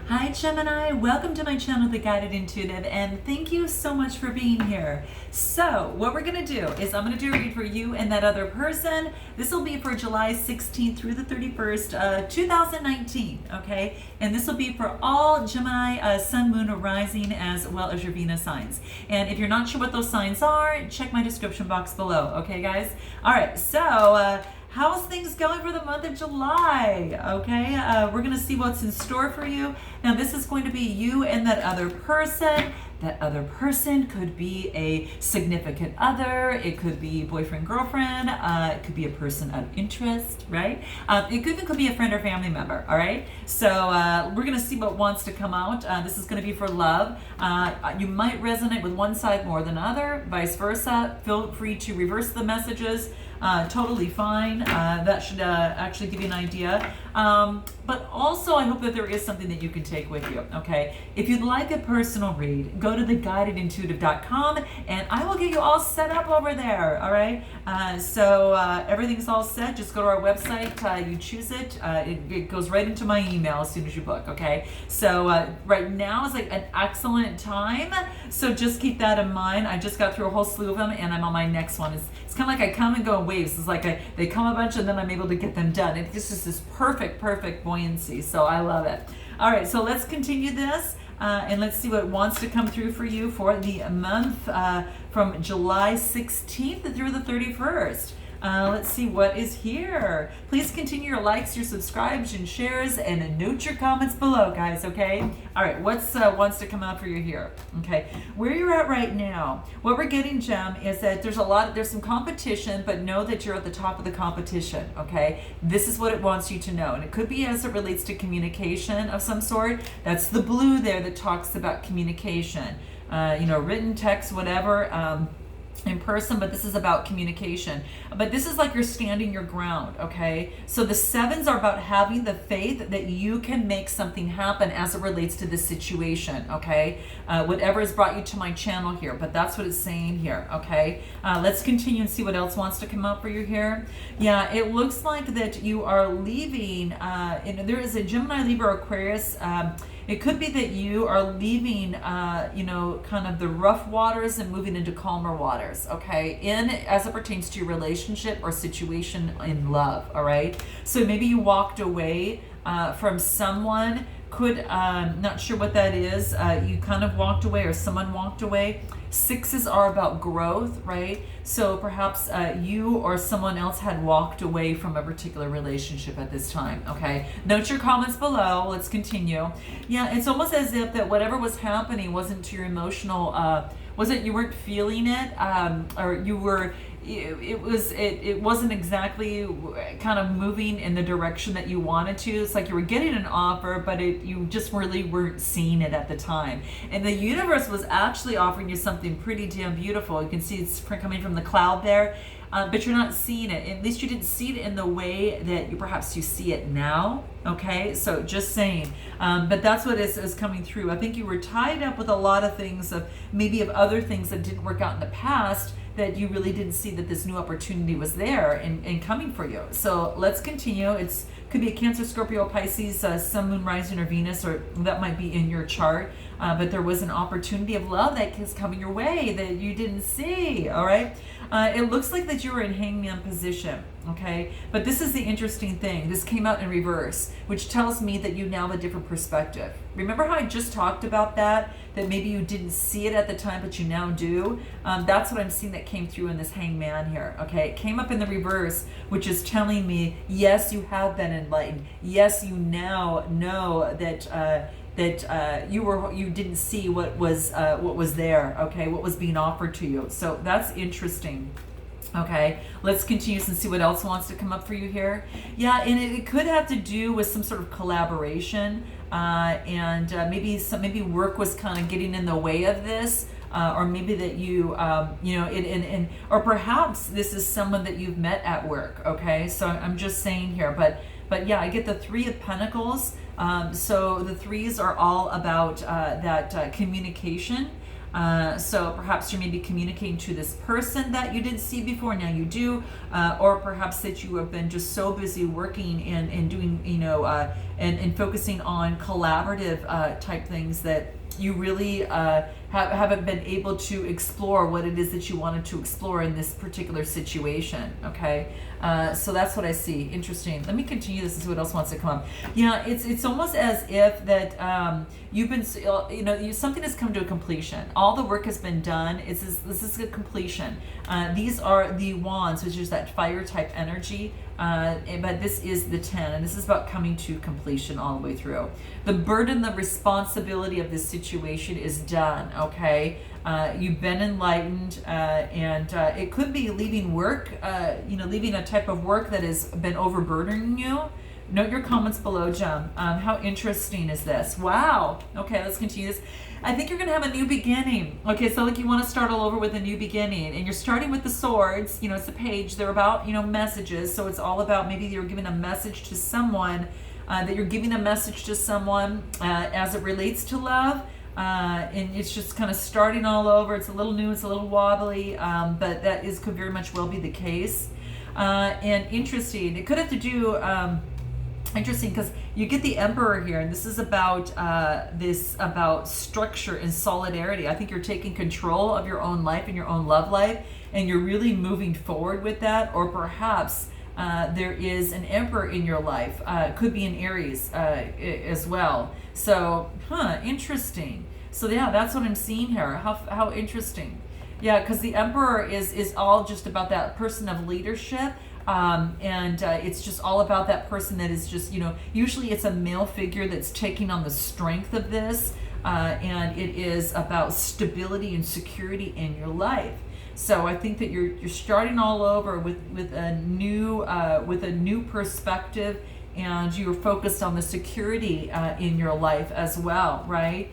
Hi Gemini, welcome to my channel, The Guided Intuitive, and thank you so much for being here. So what we're going to do is I'm going to do a read for you and that other person. This will be for July 16th through the 31st, 2019, okay? And this will be for all Gemini, Sun, Moon, or Rising, as well as your Venus signs. And if you're not sure what those signs are, check my description box below, okay guys? All right, so how's things going for the month of July? Okay, we're gonna see what's in store for you. Now this is going to be you and that other person. That other person could be a significant other. It could be boyfriend, girlfriend. It could be a person of interest, right? It could be a friend or family member, all right? So we're gonna see what wants to come out. This is gonna be for love. You might resonate with one side more than other, vice versa. Feel free to reverse the messages. Totally fine. That should actually give you an idea. But also I hope that there is something that you can take with you, okay? If you'd like a personal read, go to theguidedintuitive.com and I will get you all set up over there, all right? So everything's all set. Just go to our website, you choose it. It goes right into my email as soon as you book, okay? So right now is like an excellent time. So just keep that in mind. I just got through a whole slew of them and I'm on my next one. It's kind of like I come and go in waves. It's like they come a bunch and then I'm able to get them done. It's just this perfect buoyancy. So I love it. All right, so let's continue this and let's see what wants to come through for you for the month from July 16th through the 31st. Let's see what is here. Please continue your likes, your subscribes, and shares, and note your comments below, guys, okay? All right, what's wants to come out for you here? Okay, where you're at right now, what we're getting, Gem, is that there's some competition, but know that you're at the top of the competition, okay? This is what it wants you to know, and it could be as it relates to communication of some sort. That's the blue there that talks about communication, written text, whatever, in person, but this is about communication. But this is like you're standing your ground, okay? So the sevens are about having the faith that you can make something happen as it relates to this situation, okay? Whatever has brought you to my channel here, but that's what it's saying here, okay? Let's continue and see what else wants to come up for you here. Yeah, it looks like that you are leaving, there is a Gemini, Libra, Aquarius. It could be that you are leaving, kind of the rough waters and moving into calmer waters, okay? As it pertains to your relationship or situation in love, all right? So maybe you walked away from someone, not sure what that is. You kind of walked away or someone walked away. Sixes are about growth, right? So perhaps you or someone else had walked away from a particular relationship at this time, okay? Note your comments below. Let's continue. Yeah, it's almost as if that whatever was happening wasn't to your emotional, you weren't feeling it, or you were, it wasn't exactly kind of moving in the direction that you wanted to. It's like you were getting an offer, but you just really weren't seeing it at the time. And the universe was actually offering you something pretty damn beautiful. You can see it's coming from the cloud there, but you're not seeing it. At least you didn't see it in the way that perhaps you see it now. Okay, so just saying, but that's what is coming through. I think you were tied up with a lot of things of other things that didn't work out in the past, that you really didn't see that this new opportunity was there and coming for you. So let's continue. Could be a Cancer, Scorpio, Pisces, Sun, Moon, Rising, or Venus, or that might be in your chart. But there was an opportunity of love that is coming your way that you didn't see, all right? It looks like that you were in hangman position, okay? But this is the interesting thing. This came out in reverse, which tells me that you now have a different perspective. Remember how I just talked about that maybe you didn't see it at the time, but you now do? That's what I'm seeing that came through in this hangman here, okay? It came up in the reverse, which is telling me, yes, you have been enlightened. Yes, you now know that you didn't see what was there, okay? What was being offered to you. So that's interesting. Okay, let's continue and see what else wants to come up for you here. Yeah, and it could have to do with some sort of collaboration, and maybe work was kind of getting in the way of this, or maybe that or perhaps this is someone that you've met at work. Okay, so I'm just saying here, but yeah, I get the Three of Pentacles. So the threes are all about that communication. So perhaps you're maybe communicating to this person that you didn't see before, now you do, or perhaps that you have been just so busy working and doing, and focusing on collaborative type things that you really haven't been able to explore what it is that you wanted to explore in this particular situation. Okay, so that's what I see. Interesting. Let me continue this and see what else wants to come up. Yeah, it's almost as if that you've been, something has come to a completion. All the work has been done. This is a completion. These are the wands, which is that fire type energy. But this is the 10, and this is about coming to completion all the way through. The burden, the responsibility of this situation is done, okay? You've been enlightened, and it could be leaving work, leaving a type of work that has been overburdening you. Note your comments below, Jem. How interesting is this? Wow. Okay, let's continue this. I think you're going to have a new beginning. Okay, so like you want to start all over with a new beginning. And you're starting with the swords. It's a page. They're about, messages. So it's all about maybe you're giving a message to someone, that you're giving a message to someone as it relates to love. And it's just kind of starting all over. It's a little new. It's a little wobbly. But that could very much well be the case. And interesting. It could have to do... interesting, because you get the Emperor here, and this is about about structure and solidarity. I think you're taking control of your own life and your own love life, and you're really moving forward with that. Or perhaps there is an Emperor in your life. Could be in Aries as well. So, interesting. So yeah, that's what I'm seeing here. How interesting. Yeah, because the Emperor is all just about that person of leadership. And it's just all about that person that is just, usually it's a male figure that's taking on the strength of this, and it is about stability and security in your life. So I think that you're starting all over with a new perspective, and you're focused on the security in your life as well, right?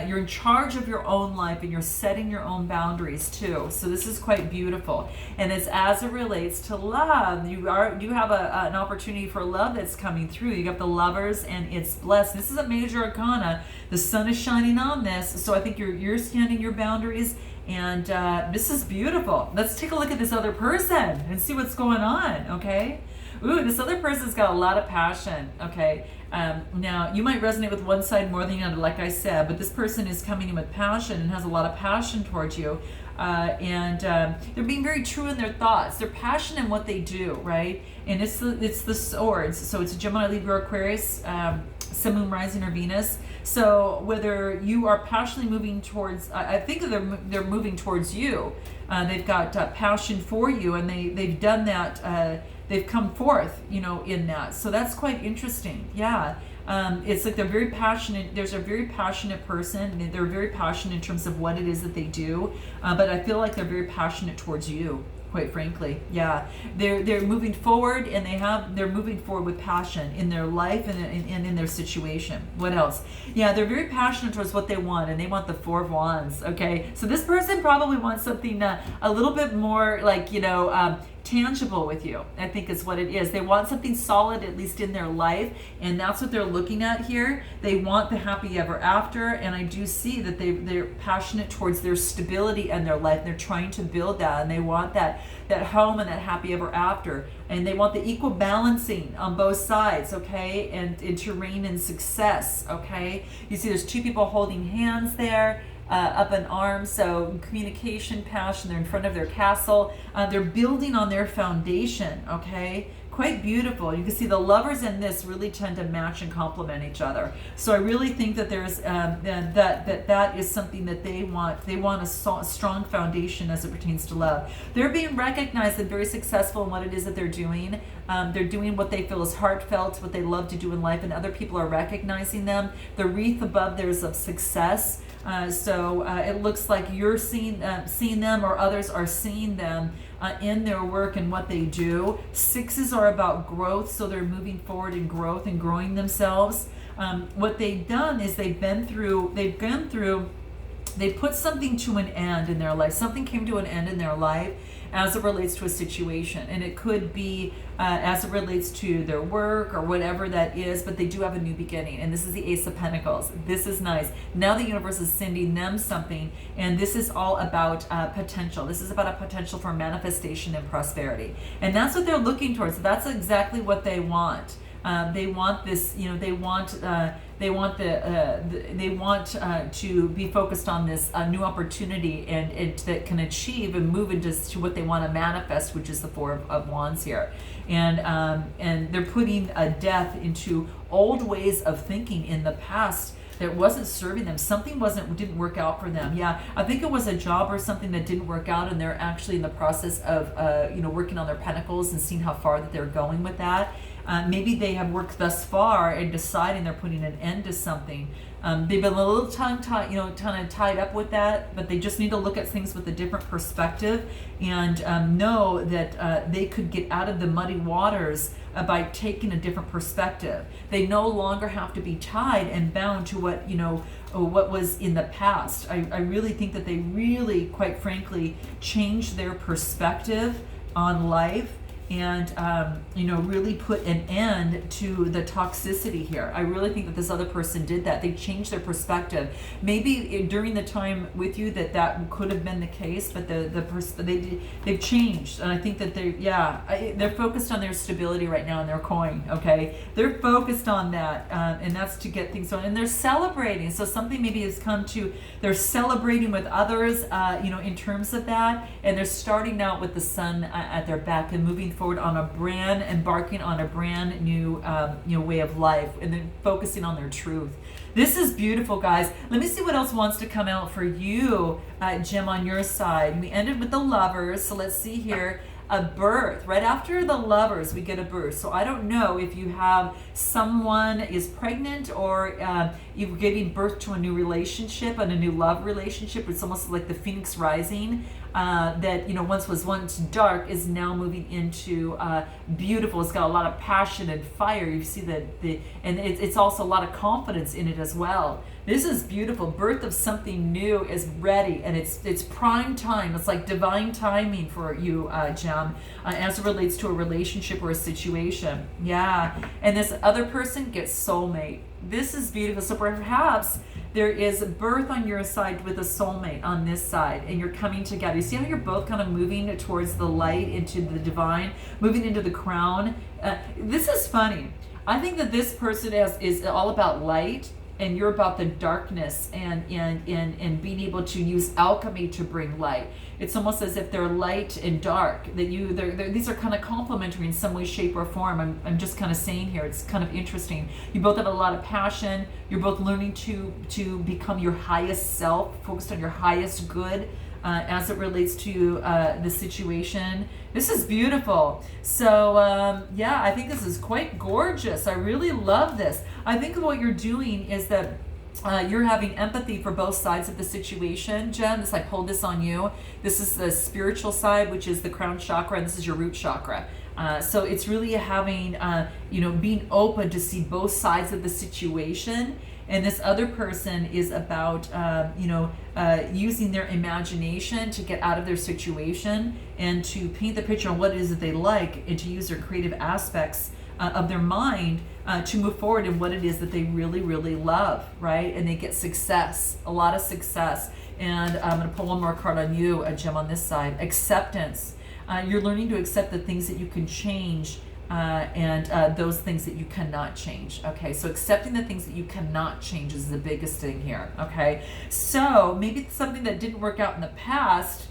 You're in charge of your own life, and you're setting your own boundaries too. So this is quite beautiful. And it's as it relates to love, you have an opportunity for love that's coming through. You got the Lovers, and it's blessed. This is a major arcana. The sun is shining on this. So I think you're standing your boundaries, and this is beautiful. Let's take a look at this other person and see what's going on, okay? Ooh, this other person's got a lot of passion, okay? Now, you might resonate with one side more than the other, like I said, but this person is coming in with passion and has a lot of passion towards you. And they're being very true in their thoughts. They're passionate in what they do, right? And it's the swords. So it's a Gemini, Libra, Aquarius, Sun, Moon, Rising, or Venus. So whether you are passionately moving towards, I think they're moving towards you. They've got passion for you, and they've done that. They've come forth, in that. So that's quite interesting. Yeah. It's like they're very passionate. There's a very passionate person, and they're very passionate in terms of what it is that they do. But I feel like they're very passionate towards you, quite frankly. Yeah. They're moving forward, and they're moving forward with passion in their life and in their situation. What else? Yeah, they're very passionate towards what they want, and they want the Four of Wands. Okay. So this person probably wants something a little bit more like, tangible with you, I think is what it is. They want something solid, at least in their life, and that's what they're looking at here. They want the happy ever after, and I do see that they're passionate towards their stability and their life, and they're trying to build that, and they want that home and that happy ever after, and they want the equal balancing on both sides, okay, and to reign in success, okay. You see there's two people holding hands there, up in arms, so communication, passion, they're in front of their castle, they're building on their foundation, okay, quite beautiful. You can see the Lovers and this really tend to match and complement each other. So I really think that there's that is something that they want. They want a strong foundation as it pertains to love. They're being recognized and very successful in what it is that they're doing. They're doing what they feel is heartfelt, what they love to do in life, and other people are recognizing them. The wreath above there is of success. So it looks like you're seeing them, or others are seeing them in their work and what they do. Sixes are about growth, so they're moving forward in growth and growing themselves. What they've done is they've gone through they put something to an end in their life. Something came to an end in their life as it relates to a situation. And it could be as it relates to their work or whatever that is, but they do have a new beginning. And this is the Ace of Pentacles. This is nice. Now the universe is sending them something, and this is all about potential. This is about a potential for manifestation and prosperity. And that's what they're looking towards. That's exactly what they want. They want this, you know, they want to be focused on this new opportunity and that can achieve and move into to what they want to manifest, which is the Four of Wands here. And they're putting a death into old ways of thinking in the past that wasn't serving them. Something didn't work out for them. Yeah, I think it was a job or something that didn't work out, and they're actually in the process of working on their pentacles and seeing how far that they're going with that. Maybe they have worked thus far and deciding they're putting an end to something. They've been a little kind of tied up with that, but they just need to look at things with a different perspective and know that they could get out of the muddy waters by taking a different perspective. They no longer have to be tied and bound to what was in the past. I really think that they really, quite frankly, changed their perspective on life and really put an end to the toxicity here. I really think that this other person did that. They changed their perspective. Maybe during the time with you that could have been the case, but they've changed, and I think that they're focused on their stability right now in their coin. Okay, they're focused on that, and that's to get things on. And they're celebrating. So something maybe has come to. They're celebrating with others, in terms of that, and they're starting out with the sun at their back and moving forward embarking on a brand new way of life, and then focusing on their truth. This is beautiful, guys. Let me see what else wants to come out for you, Jim, on your side. We ended with the Lovers, so let's see here. A birth. Right after the Lovers, we get a birth. So I don't know if you have someone is pregnant or you're giving birth to a new relationship and a new love relationship. It's almost like the Phoenix rising that once dark is now moving into beautiful. It's got a lot of passion and fire. You see and it's also a lot of confidence in it as well. This is beautiful. Birth of something new is ready, and it's prime time. It's like divine timing for you, Gem, as it relates to a relationship or a situation. Yeah, and this other person gets soulmate. This is beautiful. So perhaps there is birth on your side with a soulmate on this side, and you're coming together. You see how you're both kind of moving towards the light, into the divine, moving into the crown. This is funny. I think that this person is all about light, and you're about the darkness and being able to use alchemy to bring light. It's almost as if they're light and dark, that these are kind of complementary in some way, shape, or form. I'm just kind of saying here, it's kind of interesting. You both have a lot of passion. You're both learning to become your highest self, focused on your highest good as it relates to the situation. This is beautiful. So I think this is quite gorgeous. I really love this. I think what you're doing is that you're having empathy for both sides of the situation, Jen. I pulled this on you. This is the spiritual side, which is the crown chakra, and this is your root chakra. So it's really having, being open to see both sides of the situation. And this other person is about, using their imagination to get out of their situation and to paint the picture on what it is that they like, and to use their creative aspects of their mind to move forward in what it is that they really, really love, right? And they get success, a lot of success. And I'm going to pull one more card on you, a Gem, on this side. Acceptance. You're learning to accept the things that you can change and those things that you cannot change. Okay, so accepting the things that you cannot change is the biggest thing here. Okay, so maybe it's something that didn't work out in the past,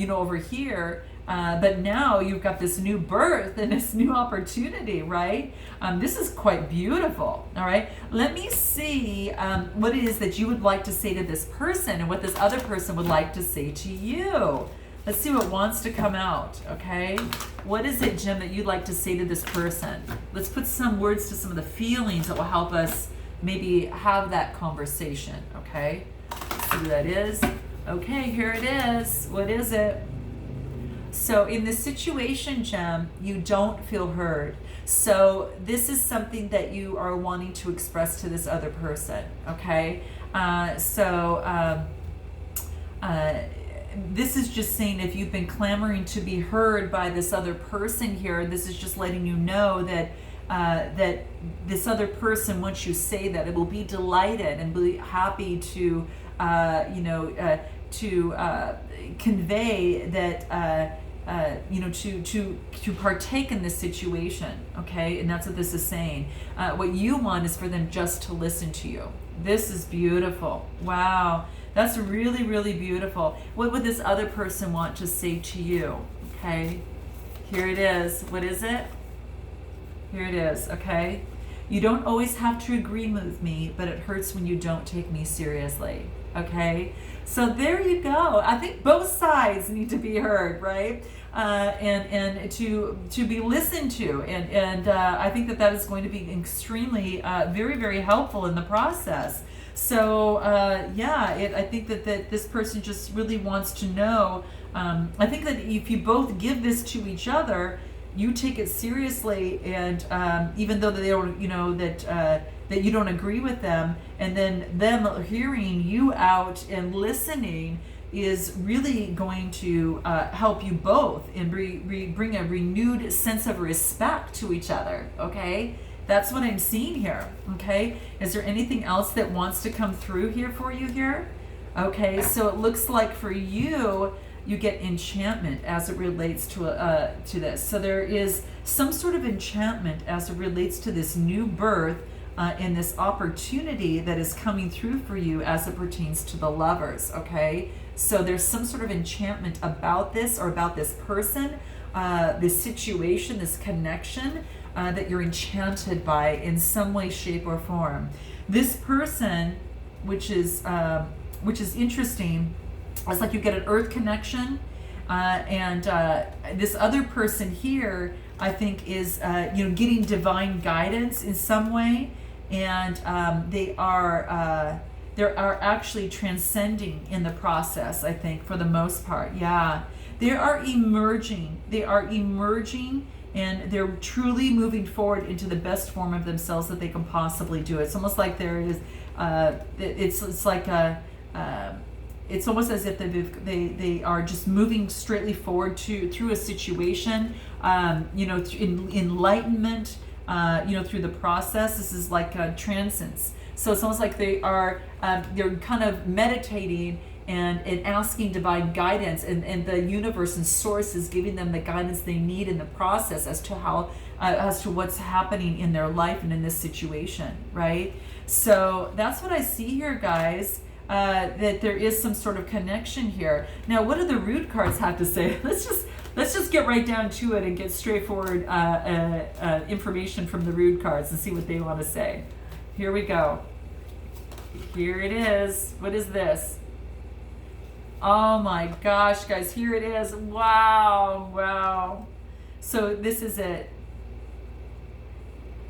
over here, but now you've got this new birth and this new opportunity, right? This is quite beautiful. All right, let me see what it is that you would like to say to this person and what this other person would like to say to you. Let's see what wants to come out, okay? What is it, Jim, that you'd like to say to this person? Let's put some words to some of the feelings that will help us maybe have that conversation, okay? Let's see what that is. Okay, here it is. What is it? So in this situation, Gem, you don't feel heard. So this is something that you are wanting to express to this other person, okay? this is just saying if you've been clamoring to be heard by this other person here, this is just letting you know that that this other person, once you say that, it will be delighted and be happy to, convey that, to partake in this situation, okay? And that's what this is saying. What you want is for them just to listen to you. This is beautiful. Wow. That's really, really beautiful. What would this other person want to say to you? Okay, here it is. What is it? Here it is, okay? You don't always have to agree with me, but it hurts when you don't take me seriously, okay? So there you go. I think both sides need to be heard, right? And to be listened to. And I think that is going to be extremely, very, very helpful in the process. So I think that this person just really wants to know. I think that if you both give this to each other, you take it seriously, and even though they don't, that you don't agree with them, and then them hearing you out and listening is really going to help you both and bring a renewed sense of respect to each other, okay? That's what I'm seeing here, okay? Is there anything else that wants to come through here for you here? Okay, so it looks like for you, you get enchantment as it relates to this. So there is some sort of enchantment as it relates to this new birth and this opportunity that is coming through for you as it pertains to the lovers, okay? So there's some sort of enchantment about this or about this person, this situation, this connection that you're enchanted by in some way, shape, or form. This person, which is interesting, it's like you get an earth connection, and this other person here, I think, is getting divine guidance in some way, and they are actually transcending in the process. I think for the most part, yeah, they are emerging. And they're truly moving forward into the best form of themselves that they can possibly do. It's almost like there is, it's almost as if they are just moving straightly forward through a situation, in enlightenment, through the process. This is like a transcendence. So it's almost like they're kind of meditating and asking divine guidance, and the universe and source is giving them the guidance they need in the process as to what's happening in their life and in this situation, right? So that's what I see here, guys. That there is some sort of connection here. Now, what do the root cards have to say? Let's just get right down to it and get straightforward information from the root cards and see what they want to say. Here we go. Here it is. What is this? Oh my gosh, guys, here it is. Wow. So this is it.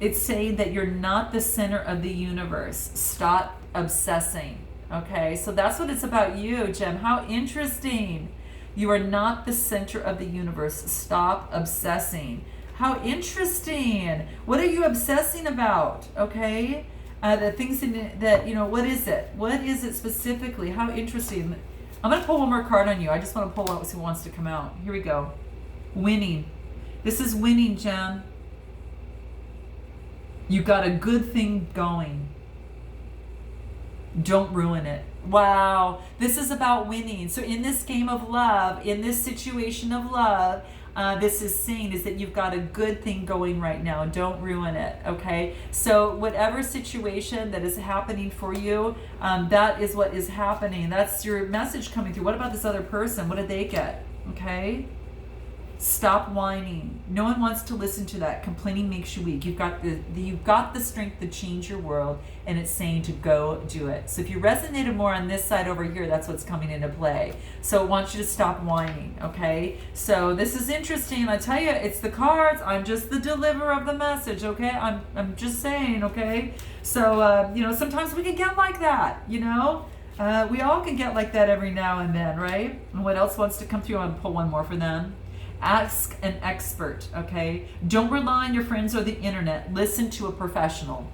It's saying that you're not the center of the universe. Stop obsessing. Okay, so that's what it's about you, Gem. How interesting. You are not the center of the universe. Stop obsessing. How interesting. What are you obsessing about? Okay, the things that, what is it? What is it specifically? How interesting. I'm going to pull one more card on you. I just want to pull out who wants to come out. Here we go. Winning. This is winning, Gem. You got a good thing going. Don't ruin it. Wow. This is about winning. So in this game of love, in this situation of love, this is saying is that you've got a good thing going right now. Don't ruin it. Okay. So whatever situation that is happening for you, that is what is happening. That's your message coming through. What about this other person? What did they get? Okay. Stop whining. No one wants to listen to that. Complaining makes you weak. You've got the strength to change your world, and it's saying to go do it. So if you resonated more on this side over here, that's what's coming into play. So it wants you to stop whining, okay? So this is interesting. I tell you, it's the cards. I'm just the deliverer of the message, okay? I'm just saying, okay? So, sometimes we can get like that, we all can get like that every now and then, right? And what else wants to come through? I'm going to pull one more for them. Ask an expert, okay? Don't rely on your friends or the internet. Listen to a professional.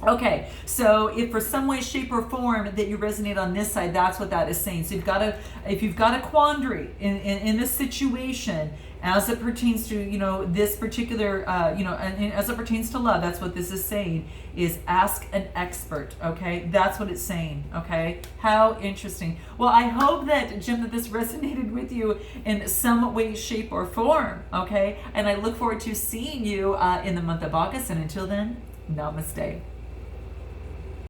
Okay, so if for some way, shape, or form that you resonate on this side, that's what that is saying. So if you've got a quandary in a situation as it pertains to, you know, this particular, and as it pertains to love, that's what this is saying, is ask an expert, okay? That's what it's saying, okay? How interesting. Well, I hope that, Jim, that this resonated with you in some way, shape, or form, okay? And I look forward to seeing you in the month of August, and until then, namaste.